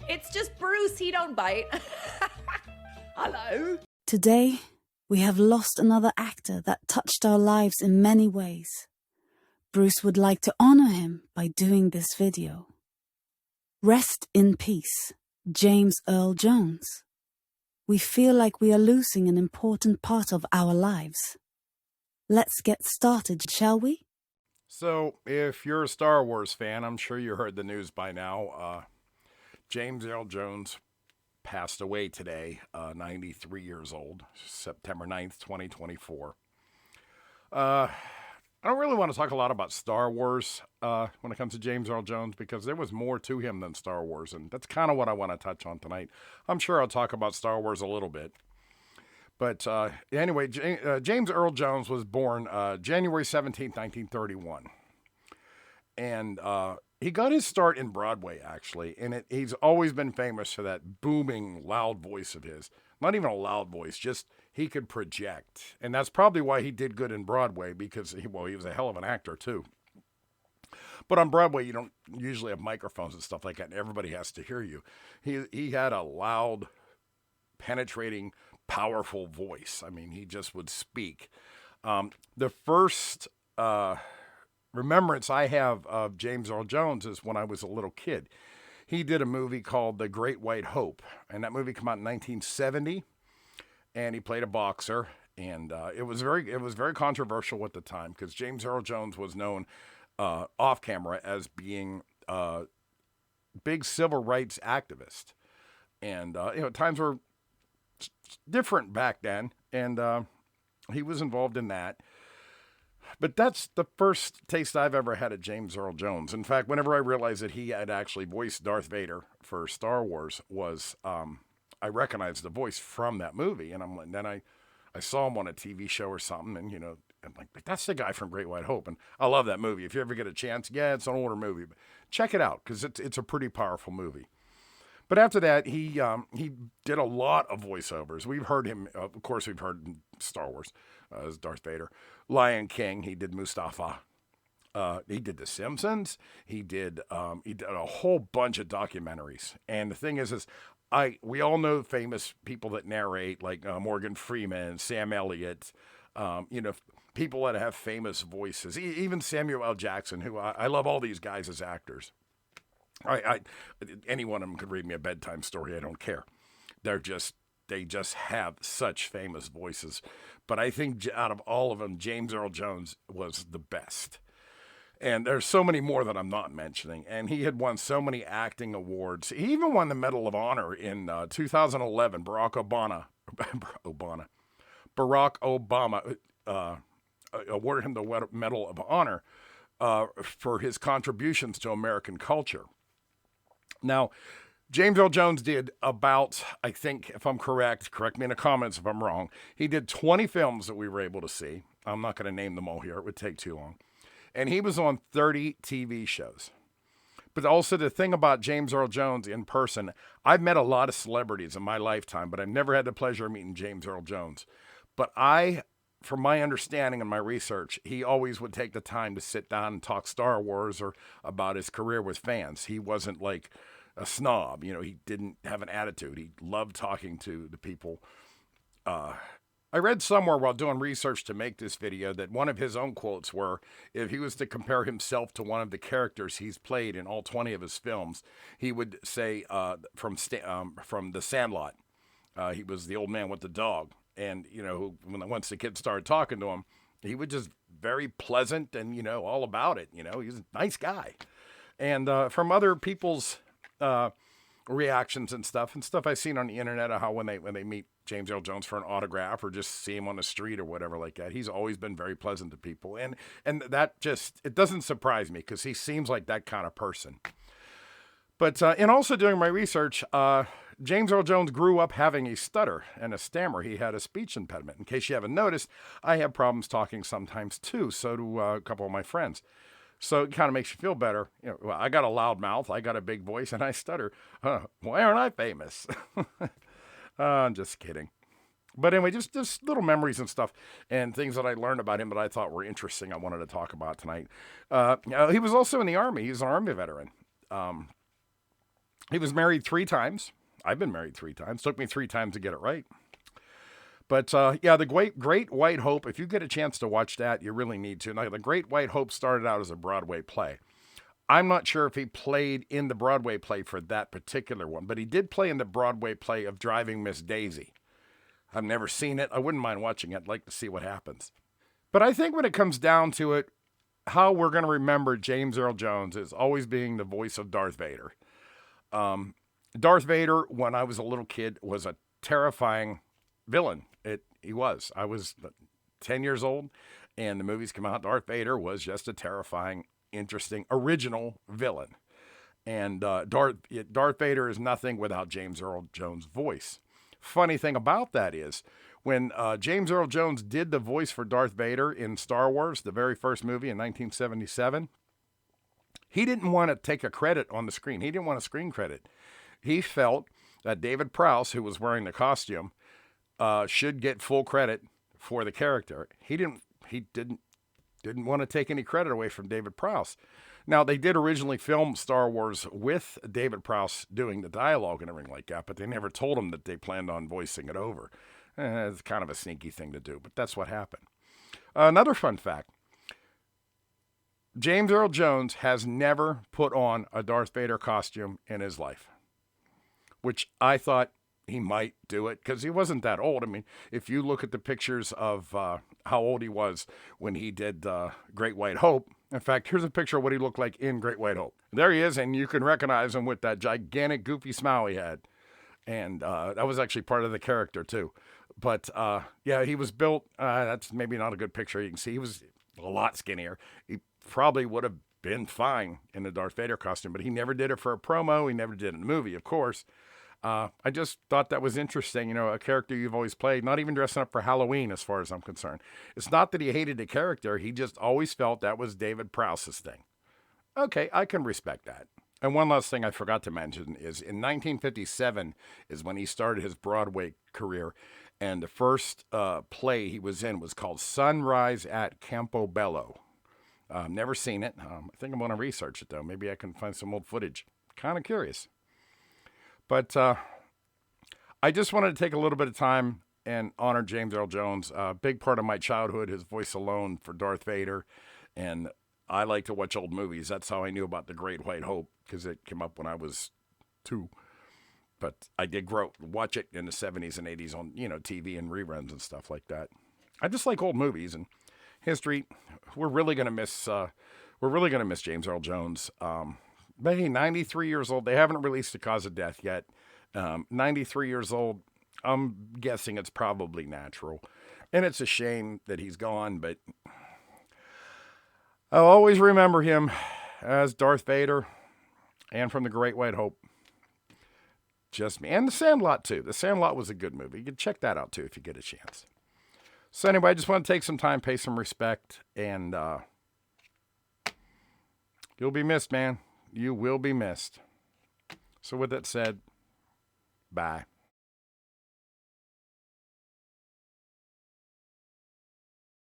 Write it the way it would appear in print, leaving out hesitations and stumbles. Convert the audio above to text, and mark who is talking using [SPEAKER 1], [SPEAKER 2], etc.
[SPEAKER 1] It's just Bruce, he don't bite. Hello.
[SPEAKER 2] Today, we have lost another actor that touched our lives in many ways. Bruce would like to honor him by doing this video. Rest in peace, James Earl Jones. We feel like we are losing an important part of our lives. Let's get started, shall we?
[SPEAKER 3] So, if you're a Star Wars fan, I'm sure you heard the news by now. James Earl Jones passed away today, 93 years old, September 9th, 2024. I don't really want to talk a lot about Star Wars when it comes to James Earl Jones because there was more to him than Star Wars, and that's kind of what I want to touch on tonight. I'm sure I'll talk about Star Wars a little bit. But anyway, James Earl Jones was born January 17th, 1931. And he got his start in Broadway, actually. And he's always been famous for that booming, loud voice of his. Not even a loud voice, just he could project. And that's probably why he did good in Broadway, because he was a hell of an actor, too. But on Broadway, you don't usually have microphones and stuff like that, and everybody has to hear you. He had a loud, penetrating, powerful voice. I mean, he just would speak. The first remembrance I have of James Earl Jones is when I was a little kid. He did a movie called The Great White Hope, and that movie came out in 1970, and he played a boxer, and it was very controversial at the time because James Earl Jones was known off camera as being a big civil rights activist, and times were different back then, and he was involved in that. But that's the first taste I've ever had of James Earl Jones. In fact, whenever I realized that he had actually voiced Darth Vader for Star Wars, I recognized the voice from that movie, and then I saw him on a TV show or something, and I'm like, that's the guy from Great White Hope, and I love that movie. If you ever get a chance, yeah, it's an older movie, but check it out because it's a pretty powerful movie. But after that, he did a lot of voiceovers. We've heard him, of course, we've heard Star Wars as Darth Vader. Lion King, he did Mustafa. He did The Simpsons. He did a whole bunch of documentaries. And the thing is we all know famous people that narrate, like Morgan Freeman, Sam Elliott, people that have famous voices. Even Samuel L. Jackson, who I love all these guys as actors. Any one of them could read me a bedtime story. I don't care. They just have such famous voices. But I think out of all of them, James Earl Jones was the best. And there's so many more that I'm not mentioning. And he had won so many acting awards. He even won the Medal of Honor in 2011. Barack Obama awarded him the Medal of Honor for his contributions to American culture. Now, James Earl Jones did about, I think, if I'm correct me in the comments if I'm wrong, he did 20 films that we were able to see. I'm not going to name them all here. It would take too long. And he was on 30 TV shows. But also the thing about James Earl Jones in person, I've met a lot of celebrities in my lifetime, but I've never had the pleasure of meeting James Earl Jones. But from my understanding and my research, he always would take the time to sit down and talk Star Wars or about his career with fans. He wasn't like a snob, he didn't have an attitude. He loved talking to the people. I read somewhere while doing research to make this video that one of his own quotes were, if he was to compare himself to one of the characters he's played in all 20 of his films, he would say from The Sandlot, he was the old man with the dog. And, once the kids started talking to him, he was just very pleasant and, all about it. He's a nice guy. And from other people's reactions and stuff I've seen on the internet of how when they meet James Earl Jones for an autograph or just see him on the street or whatever like that, he's always been very pleasant to people. And that it doesn't surprise me because he seems like that kind of person. But in also doing my research, James Earl Jones grew up having a stutter and a stammer. He had a speech impediment. In case you haven't noticed, I have problems talking sometimes too. So do a couple of my friends. So it kind of makes you feel better. I got a loud mouth, I got a big voice, and I stutter. Why aren't I famous? I'm just kidding. But anyway, just little memories and stuff and things that I learned about him that I thought were interesting I wanted to talk about tonight. He was also in the Army. He's an Army veteran. He was married 3 times. I've been married 3 times. Took me 3 times to get it right. But yeah, the Great White Hope, if you get a chance to watch that, you really need to. Now, the Great White Hope started out as a Broadway play. I'm not sure if he played in the Broadway play for that particular one, but he did play in the Broadway play of Driving Miss Daisy. I've never seen it. I wouldn't mind watching it. I'd like to see what happens. But I think when it comes down to it, how we're going to remember James Earl Jones is always being the voice of Darth Vader. Darth Vader, when I was a little kid, was a terrifying villain. He was. I was 10 years old, and the movies came out. Darth Vader was just a terrifying, interesting, original villain. And Darth Vader is nothing without James Earl Jones' voice. Funny thing about that is, when James Earl Jones did the voice for Darth Vader in Star Wars, the very first movie in 1977, he didn't want to take a credit on the screen. He didn't want a screen credit. He felt that David Prowse, who was wearing the costume, should get full credit for the character. He didn't want to take any credit away from David Prowse. Now, they did originally film Star Wars with David Prowse doing the dialogue and everything like that, but they never told him that they planned on voicing it over. It's kind of a sneaky thing to do, but that's what happened. Another fun fact. James Earl Jones has never put on a Darth Vader costume in his life, which I thought he might do it because he wasn't that old. I mean, if you look at the pictures of how old he was when he did Great White Hope, in fact, here's a picture of what he looked like in Great White Hope. There he is, and you can recognize him with that gigantic, goofy smile he had. And that was actually part of the character, too. But, yeah, he was built. That's maybe not a good picture. You can see he was a lot skinnier. He probably would have been fine in the Darth Vader costume, but he never did it for a promo. He never did it in the movie, of course. I just thought that was interesting. You know, a character you've always played, not even dressing up for Halloween, as far as I'm concerned. It's not that he hated the character. He just always felt that was David Prowse's thing. Okay, I can respect that. And one last thing I forgot to mention is in 1957 is when he started his Broadway career. And the first play he was in was called Sunrise at Campobello. Never seen it. I think I'm going to research it, though. Maybe I can find some old footage. Kind of curious. But I just wanted to take a little bit of time and honor James Earl Jones. A big part of my childhood, his voice alone for Darth Vader. And I like to watch old movies. That's how I knew about The Great White Hope, because it came up when I was 2. But I did watch it in the 70s and 80s on, TV and reruns and stuff like that. I just like old movies and history. We're really gonna miss James Earl Jones. But hey, 93 years old. They haven't released the cause of death yet. 93 years old. I'm guessing it's probably natural, and it's a shame that he's gone. But I'll always remember him as Darth Vader, and from The Great White Hope. Just me. And The Sandlot, too. The Sandlot was a good movie. You can check that out, too, if you get a chance. So anyway, I just want to take some time, pay some respect, and you'll be missed, man. You will be missed. So with that said, bye.